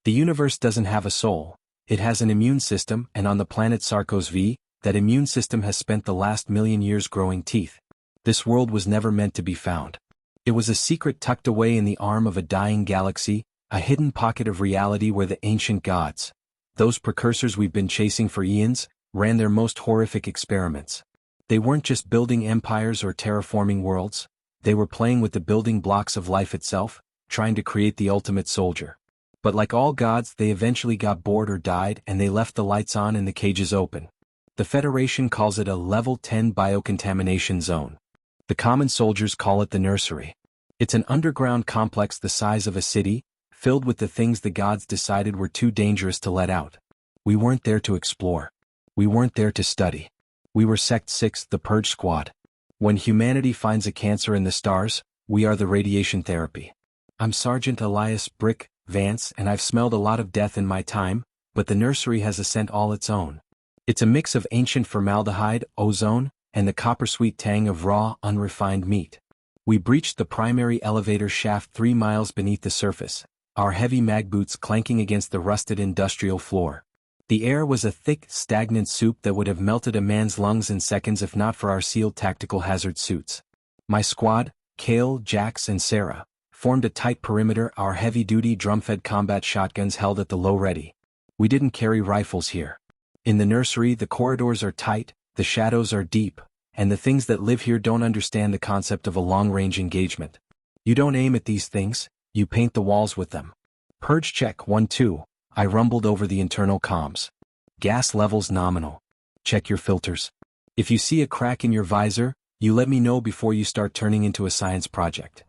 The universe doesn't have a soul. It has an immune system, and on the planet Sarkos V, that immune system has spent the last million years growing teeth. This world was never meant to be found. It was a secret tucked away in the arm of a dying galaxy, a hidden pocket of reality where the ancient gods, those precursors we've been chasing for eons, ran their most horrific experiments. They weren't just building empires or terraforming worlds, they were playing with the building blocks of life itself, trying to create the ultimate soldier. But like all gods, they eventually got bored or died, and they left the lights on and the cages open. The Federation calls it a Level 10 biocontamination zone. The common soldiers call it the nursery. It's an underground complex the size of a city, filled with the things the gods decided were too dangerous to let out. We weren't there to explore. We weren't there to study. We were Sect 6, the Purge Squad. When humanity finds a cancer in the stars, we are the radiation therapy. I'm Sergeant Elias Brick Vance, and I've smelled a lot of death in my time, but the nursery has a scent all its own. It's a mix of ancient formaldehyde, ozone, and the copper-sweet tang of raw, unrefined meat. We breached the primary elevator shaft 3 miles beneath the surface, our heavy mag boots clanking against the rusted industrial floor. The air was a thick, stagnant soup that would have melted a man's lungs in seconds if not for our sealed tactical hazard suits. My squad, Kale, Jax, and Sarah, formed a tight perimeter, our heavy-duty drum-fed combat shotguns held at the low ready. We didn't carry rifles here. In the nursery, the corridors are tight, the shadows are deep, and the things that live here don't understand the concept of a long-range engagement. You don't aim at these things, you paint the walls with them. Purge check 1-2, I rumbled over the internal comms. Gas levels nominal. Check your filters. If you see a crack in your visor, you let me know before you start turning into a science project.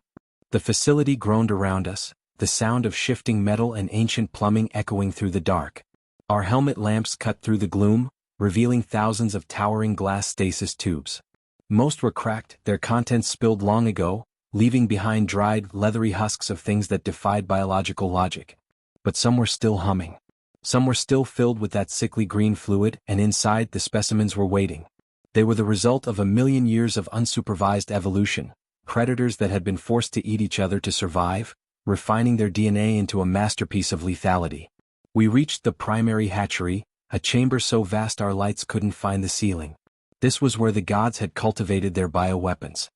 The facility groaned around us, the sound of shifting metal and ancient plumbing echoing through the dark. Our helmet lamps cut through the gloom, revealing thousands of towering glass stasis tubes. Most were cracked, their contents spilled long ago, leaving behind dried, leathery husks of things that defied biological logic. But some were still humming. Some were still filled with that sickly green fluid, and inside the specimens were waiting. They were the result of a million years of unsupervised evolution, predators that had been forced to eat each other to survive, refining their DNA into a masterpiece of lethality. We reached the primary hatchery, a chamber so vast our lights couldn't find the ceiling. This was where the gods had cultivated their bioweapons.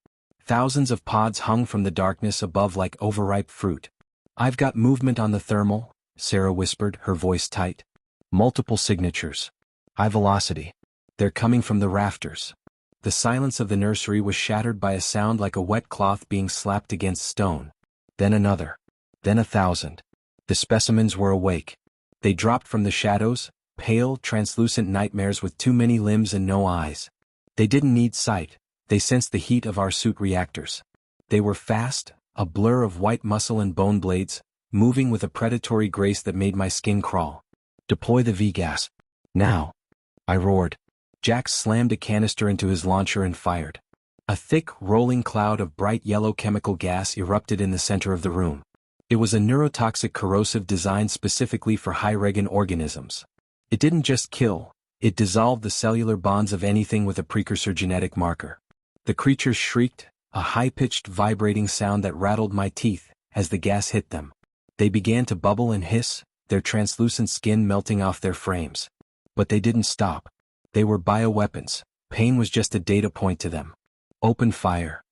Thousands of pods hung from the darkness above like overripe fruit. I've got movement on the thermal, Sarah whispered, her voice tight. Multiple signatures. High velocity. They're coming from the rafters. The silence of the nursery was shattered by a sound like a wet cloth being slapped against stone. Then another. Then 1,000. The specimens were awake. They dropped from the shadows, pale, translucent nightmares with too many limbs and no eyes. They didn't need sight, they sensed the heat of our suit reactors. They were fast, a blur of white muscle and bone blades, moving with a predatory grace that made my skin crawl. Deploy the V-gas. Now. I roared. Jax slammed a canister into his launcher and fired. A thick, rolling cloud of bright yellow chemical gas erupted in the center of the room. It was a neurotoxic corrosive designed specifically for high-regen organisms. It didn't just kill, it dissolved the cellular bonds of anything with a precursor genetic marker. The creatures shrieked, a high-pitched vibrating sound that rattled my teeth as the gas hit them. They began to bubble and hiss, their translucent skin melting off their frames. But they didn't stop. They were bioweapons. Pain was just a data point to them. Open fire.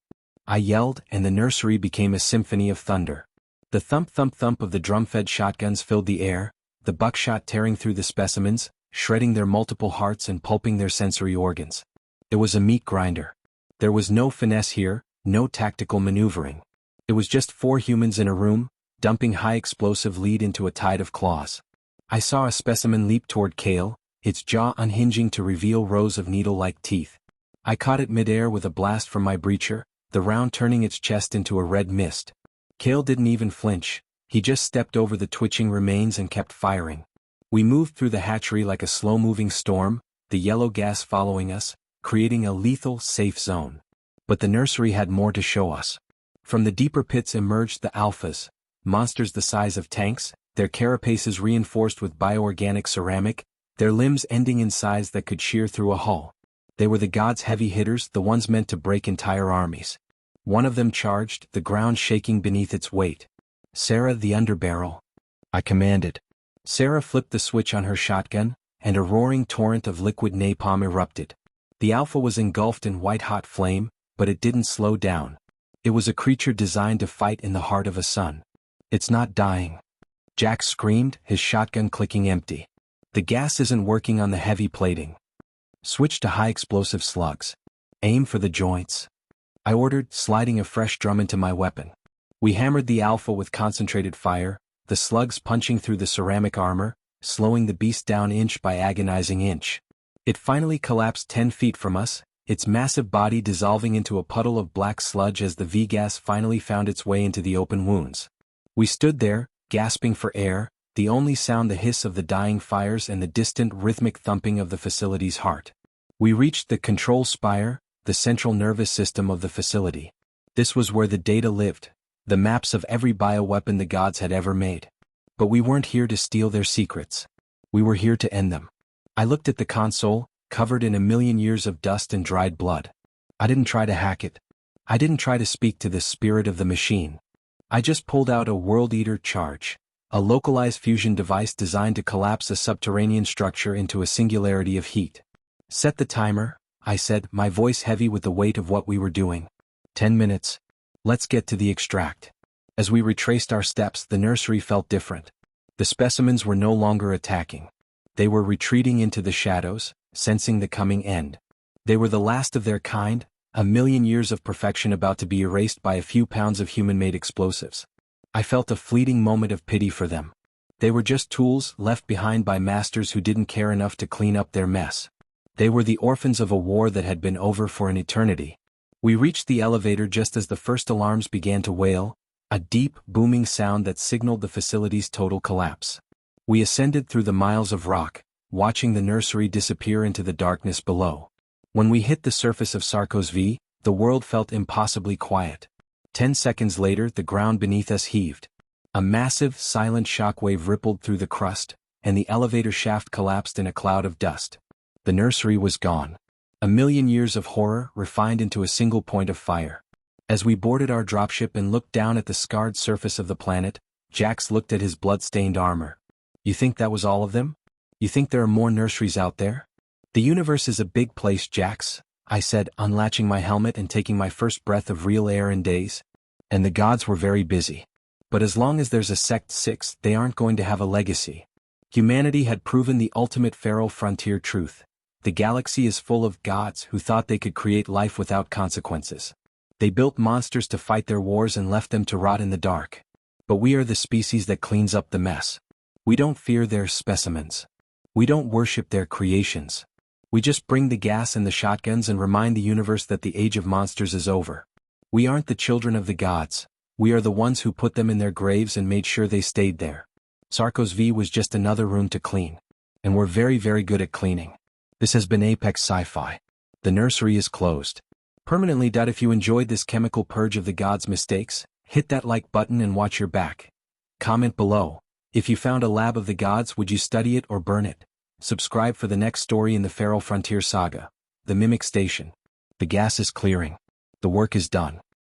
I yelled, and the nursery became a symphony of thunder. The thump-thump-thump of the drum-fed shotguns filled the air, the buckshot tearing through the specimens, shredding their multiple hearts and pulping their sensory organs. It was a meat grinder. There was no finesse here, no tactical maneuvering. It was just 4 humans in a room, dumping high-explosive lead into a tide of claws. I saw a specimen leap toward Kale, its jaw unhinging to reveal rows of needle-like teeth. I caught it midair with a blast from my breacher, the round turning its chest into a red mist. Kale didn't even flinch, he just stepped over the twitching remains and kept firing. We moved through the hatchery like a slow-moving storm, the yellow gas following us, creating a lethal, safe zone. But the nursery had more to show us. From the deeper pits emerged the alphas, monsters the size of tanks, their carapaces reinforced with bioorganic ceramic, their limbs ending in size that could shear through a hull. They were the gods' heavy hitters, the ones meant to break entire armies. One of them charged, the ground shaking beneath its weight. Sarah, the underbarrel. I commanded. Sarah flipped the switch on her shotgun, and a roaring torrent of liquid napalm erupted. The Alpha was engulfed in white-hot flame, but it didn't slow down. It was a creature designed to fight in the heart of a sun. "It's not dying," Jack screamed, his shotgun clicking empty. "The gas isn't working on the heavy plating. Switch to high-explosive slugs. Aim for the joints," I ordered, sliding a fresh drum into my weapon. We hammered the Alpha with concentrated fire, the slugs punching through the ceramic armor, slowing the beast down inch by agonizing inch. It finally collapsed 10 feet from us, its massive body dissolving into a puddle of black sludge as the V-gas finally found its way into the open wounds. We stood there, gasping for air, the only sound the hiss of the dying fires and the distant rhythmic thumping of the facility's heart. We reached the control spire, the central nervous system of the facility. This was where the data lived, the maps of every bioweapon the gods had ever made. But we weren't here to steal their secrets. We were here to end them. I looked at the console, covered in a million years of dust and dried blood. I didn't try to hack it. I didn't try to speak to the spirit of the machine. I just pulled out a World Eater charge, a localized fusion device designed to collapse a subterranean structure into a singularity of heat. "Set the timer," I said, my voice heavy with the weight of what we were doing. 10 minutes. Let's get to the extract." As we retraced our steps, the nursery felt different. The specimens were no longer attacking. They were retreating into the shadows, sensing the coming end. They were the last of their kind, a million years of perfection about to be erased by a few pounds of human-made explosives. I felt a fleeting moment of pity for them. They were just tools left behind by masters who didn't care enough to clean up their mess. They were the orphans of a war that had been over for an eternity. We reached the elevator just as the first alarms began to wail, a deep, booming sound that signaled the facility's total collapse. We ascended through the miles of rock, watching the nursery disappear into the darkness below. When we hit the surface of Sarcos V, the world felt impossibly quiet. 10 seconds later, the ground beneath us heaved. A massive, silent shockwave rippled through the crust, and the elevator shaft collapsed in a cloud of dust. The nursery was gone. A million years of horror refined into a single point of fire. As we boarded our dropship and looked down at the scarred surface of the planet, Jax looked at his blood-stained armor. "You think that was all of them? You think there are more nurseries out there?" "The universe is a big place, Jax," I said, unlatching my helmet and taking my first breath of real air in days. "And the gods were very busy. But as long as there's a Sect 6, they aren't going to have a legacy." Humanity had proven the ultimate feral frontier truth. The galaxy is full of gods who thought they could create life without consequences. They built monsters to fight their wars and left them to rot in the dark. But we are the species that cleans up the mess. We don't fear their specimens. We don't worship their creations. We just bring the gas and the shotguns and remind the universe that the age of monsters is over. We aren't the children of the gods. We are the ones who put them in their graves and made sure they stayed there. Sarcos V was just another room to clean. And we're very, very good at cleaning. This has been Apex Sci-Fi. The nursery is closed. Permanently. If you enjoyed this chemical purge of the gods' mistakes, hit that like button and watch your back. Comment below. If you found a lab of the gods, would you study it or burn it? Subscribe for the next story in the Feral Frontier saga, the Mimic Station. The gas is clearing. The work is done.